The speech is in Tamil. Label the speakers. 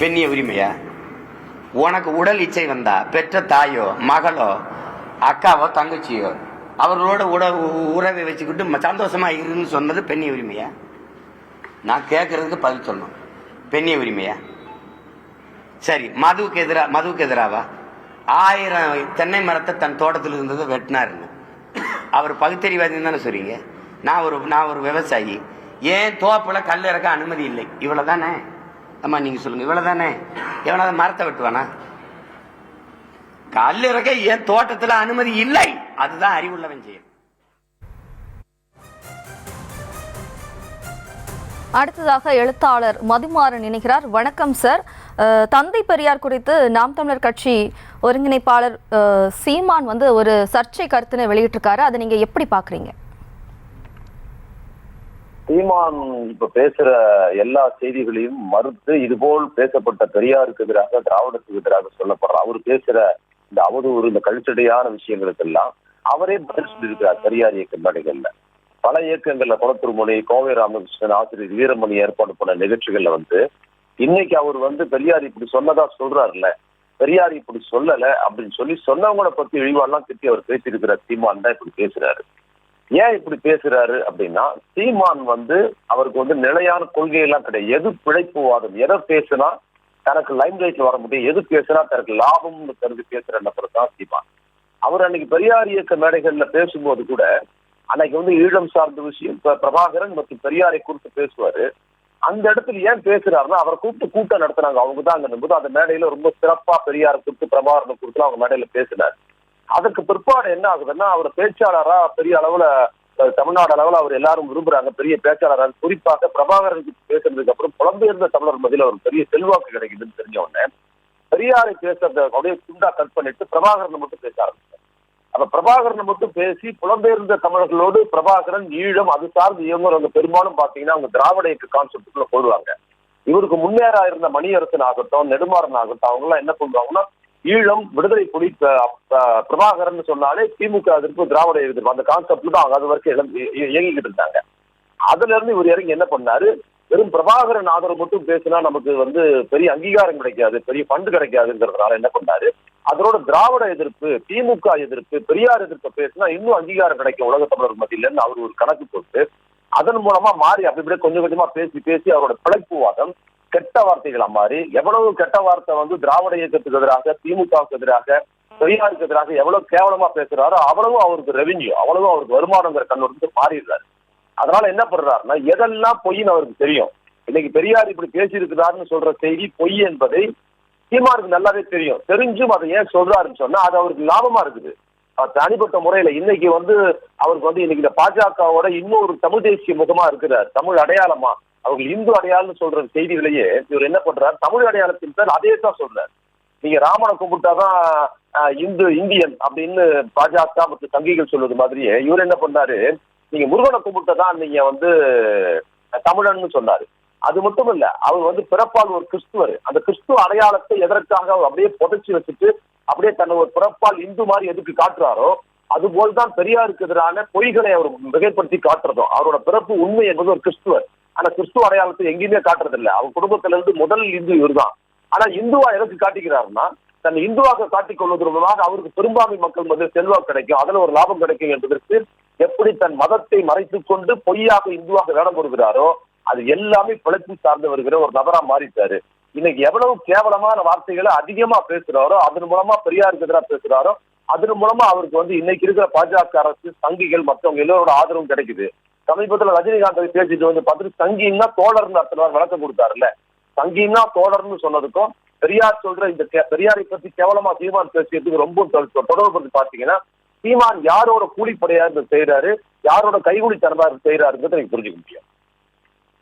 Speaker 1: பெண்ணிய உரிமையா? உனக்கு உடல் இச்சை வந்தா பெற்ற தாயோ மகளோ அக்காவோ தங்கச்சியோ அவர்களோட உறவை வச்சுக்கிட்டு சந்தோஷமா இருன்னு சொன்னது பெண்ணிய உரிமையா? நான் கேட்கறதுக்கு பதில் சொல்லணும். பெண்ணிய உரிமையா? சரி, மதுவுக்கு எதிராவா? 1000 தென்னை மரத்தை தன் தோட்டத்தில் இருந்ததை வெட்டினாருன்னு அவர் பகுத்தறிவாதின்னு தானே சொல்றீங்க. நான் ஒரு விவசாயி, ஏன் தோப்புல கல் இறக்க அனுமதி இல்லை, இவ்வளவுதானே? அம்மா நீங்க சொல்லுங்க, இவ்வளவுதானே? எவனாவது மரத்தை வெட்டுவானா? கல் இறக்க ஏன் தோட்டத்தில் அனுமதி இல்லை, அதுதான் அறிவுள்ளவன் செய்யும்.
Speaker 2: அடுத்ததாக எழுத்தாளர் மதுமாறன் இணைகிறார். வணக்கம் சார். தந்தை பெரியார் குறித்து நாம் தமிழர் கட்சி ஒருங்கிணைப்பாளர் சீமான் ஒரு சர்ச்சை கருத்தினை வெளியிட்டிருக்காரு. அதை நீங்க எப்படி பாக்குறீங்க?
Speaker 3: சீமான் இப்ப பேசுற எல்லா செய்திகளையும் மறுத்து இதுபோல் பேசப்பட்ட பெரியாருக்கு எதிராக, திராவிடத்துக்கு எதிராக சொல்லப்படுற அவர் பேசுற இந்த அவதூறு, இந்த கழுச்சடையான விஷயங்களுக்கெல்லாம் அவரே பதில் சொல்லியிருக்கிறார். பெரியார் இயக்க மேடைகள்ல, பல இயக்கங்கள்ல, குளத்தூர்மொழி, கோவை ராமகிருஷ்ணன், ஆசிரியர் வீரமணி ஏற்பாடு பண்ண நிகழ்ச்சிகள்ல இன்னைக்கு அவர் பெரியார் இப்படி சொன்னதா சொல்றாருல்ல, பெரியார் இப்படி சொல்லல அப்படின்னு சொல்லி சொன்னவங்களை பத்தி இழிவாலாம் திட்டி அவர் பேசியிருக்கிற சீமான் தான் இப்படி பேசுறாரு. ஏன் இப்படி பேசுறாரு அப்படின்னா, சீமான் அவருக்கு நிலையான கொள்கையெல்லாம் கிடையாது. எது பிழைப்புவாதம், எதை பேசுனா தனக்கு லைம் லைட்ல வர முடியும், எது பேசுனா தனக்கு லாபம்னு கருதி பேசுற நபர் தான் சீமான். அவர் அன்னைக்கு பெரியார் இயக்க மேடைகள்ல பேசும்போது கூட அன்னைக்கு ஈழம் சார்ந்த விஷயம், பிரபாகரன் மற்றும் பெரியாரை குறித்து பேசுவாரு. அந்த இடத்துல ஏன் பேசுறாருன்னா, அவரை கூப்பிட்டு கூட்டம் நடத்துனாங்க, அவங்க தான் அங்க நம்புது. அந்த மேடையில ரொம்ப சிறப்பா பெரியாரை குறித்து, பிரபாகரனை குறித்து அவங்க மேடையில பேசினார். அதுக்கு பிற்பாடு என்ன ஆகுதுன்னா, அவர் பேச்சாளரா பெரிய அளவுல, தமிழ்நாடு அளவுல அவர் எல்லாரும் விரும்புறாங்க, பெரிய பேச்சாளரா. குறிப்பாக பிரபாகரனுக்கு பேசுறதுக்கு அப்புறம் புலம்பெயர்ந்த தமிழர் மத்தியில ஒரு பெரிய செல்வாக்கு கிடைக்குதுன்னு தெரிஞ்ச உடனே பெரியாரை பேசுறத அப்படியே துண்டா கட் பண்ணிட்டு பிரபாகரனை மட்டும் பேச ஆரம்பிச்சார். அப்ப பிரபாகரனை மட்டும் பேசி புலம்பெயர்ந்த தமிழர்களோடு பிரபாகரன், ஈழம், அது சார்ந்து இயங்குறவங்க பெரும்பாலும் பாத்தீங்கன்னா அவங்க திராவிட இயக்க கான்செப்டுக்குள்ள போடுவாங்க. இவருக்கு முன்னேறா இருந்த மணியரசன் ஆகட்டும், நெடுமாறன் ஆகட்டும், அவங்க எல்லாம் என்ன பண்ணுவாங்கன்னா, ஈழம், விடுதலை புலி, பிரபாகரன் சொன்னாலே திமுக எதிர்ப்பு, திராவிட எதிர்ப்பு, அந்த கான்செப்ட் தான் அது வரைக்கும் இயங்கிக்கிட்டு இருந்தாங்க. அதுல இருந்து இவர் இறங்கி என்ன பண்ணாரு, வெறும் பிரபாகரன் ஆதரவு மட்டும் பேசினா நமக்கு பெரிய அங்கீகாரம் கிடைக்காது, பெரிய ஃபண்டு கிடைக்காதுங்கிறதுனால என்ன பண்ணாரு, அதோட திராவிட எதிர்ப்பு, திமுக எதிர்ப்பு, பெரியார் எதிர்ப்பு பேசினா இன்னும் அங்கீகாரம் கிடைக்கும் உலக தமிழர் மத்தியிலன்னு அவர் ஒரு கணக்கு போட்டு அதன் மூலமா மாறி அப்படி கொஞ்சம் கொஞ்சமா பேசி பேசி அவரோட பிழைப்புவாதம் கெட்ட வார்த்தைகளா மாறி, எவ்வளவு கெட்ட வார்த்தை திராவிட இயக்கத்துக்கு எதிராக, திமுகவுக்கு எதிராக, பெரியாருக்கு எதிராக எவ்வளவு கேவலமா பேசுறாரோ அவ்வளவும் அவருக்கு ரெவென்யூ, அவ்வளவும் அவருக்கு வருமானங்கிற கண்ணோட்டத்தை மாறிடுறாரு. அதனால என்ன பண்றாருன்னா, எதெல்லாம் பொய்ன்னு அவருக்கு தெரியும். இன்னைக்கு பெரியார் இப்படி பேசியிருக்கிறாருன்னு சொல்ற செய்தி பொய் என்பதை சீமானுக்கு நல்லாவே தெரியும். தெரிஞ்சும் அதை ஏன் சொல்றாருன்னு சொன்னா அது அவருக்கு லாபமா இருக்குது. தனிப்பட்ட முறையில இன்னைக்கு அவருக்கு இன்னைக்கு இந்த பாஜகவோட இன்னொரு தமிழ் தேசிய முகமா இருக்கிறார், தமிழ் அடையாளமா, அவங்க இந்து அடையாளம்னு சொல்ற செய்திகளையே இவர் என்ன பண்றாரு, தமிழ் அடையாளத்தின் பேர் அதே தான் சொல்றாரு. நீங்க ராமனை கும்பிட்டாதான் இந்தியன் அப்படின்னு பாஜக மற்றும் சங்கிகள் சொல்வது மாதிரியே இவர் என்ன பண்றாரு, நீங்க முருகனை கும்பிட்டதான் நீங்க தமிழன்னு சொன்னாரு. அது மட்டும் இல்ல, அவர் பிறப்பால் ஒரு கிறிஸ்துவர், அந்த கிறிஸ்துவ அடையாளத்தை எதற்காக அப்படியே புதைச்சி வச்சுட்டு அப்படியே தன்னை ஒரு பிறப்பால் இந்து மாதிரி எதுக்கு காட்டுறாரோ, அதுபோல்தான் பெரியாருக்கு எதிரான பொய்களை அவர் மிகைப்படுத்தி காட்டுறதும். அவரோட பிறப்பு உண்மை என்பது ஒரு கிறிஸ்துவர், ஆனா கிறிஸ்துவ அடையாளத்தை எங்கேயுமே காட்டுறது இல்லை. அவர் குடும்பத்தில இருந்து முதல் இந்து இவர் தான். ஆனா இந்துவா எதற்கு காட்டிக்கிறாருன்னா, தன்னை இந்துவாக காட்டிக் கொள்வது மூலமாக அவருக்கு பெரும்பான்மை மக்கள் மத்தியில் செல்வாக்கு கிடைக்கும், அதுல ஒரு லாபம் கிடைக்கும் என்பதற்கு எப்படி தன் மதத்தை மறைத்துக் கொண்டு பொய்யாக இந்துவாக வேடம் போடுகிறாரோ அது எல்லாமே பிழைப்பு சார்ந்து வருகிற ஒரு நபரா மாறிட்டாரு. இன்னைக்கு எவ்வளவு கேவலமான வார்த்தைகளை அதிகமா பேசுறாரோ, அதன் மூலமா பெரியாருக்கு எதிராக பேசுறாரோ, அதன் மூலமா அவருக்கு இன்னைக்கு இருக்கிற பாஜக அரசு, சங்கிகள், மற்றவங்க எல்லோரோட ஆதரவும் கிடைக்குது. சமீபத்துல ரஜினிகாந்த் பேசிட்டு பார்த்துட்டு சங்கின்னா தோழர்னு அத்தனை விளக்கம் கொடுத்தாருல்ல, சங்கின்னா தோழர்னு சொன்னதுக்கும் பெரியார் சொல்ற இந்த பெரியாரை பத்தி கேவலமா சீமான் பேசியதுக்கு ரொம்ப தொடர்பு பாத்தீங்கன்னா, சீமான் யாரோட கூலிப்படையா செய்யறாரு, யாரோட கைகூலி தரமா செய்யறாருங்கிறத நீங்க புரிஞ்சுக்க முடியும்.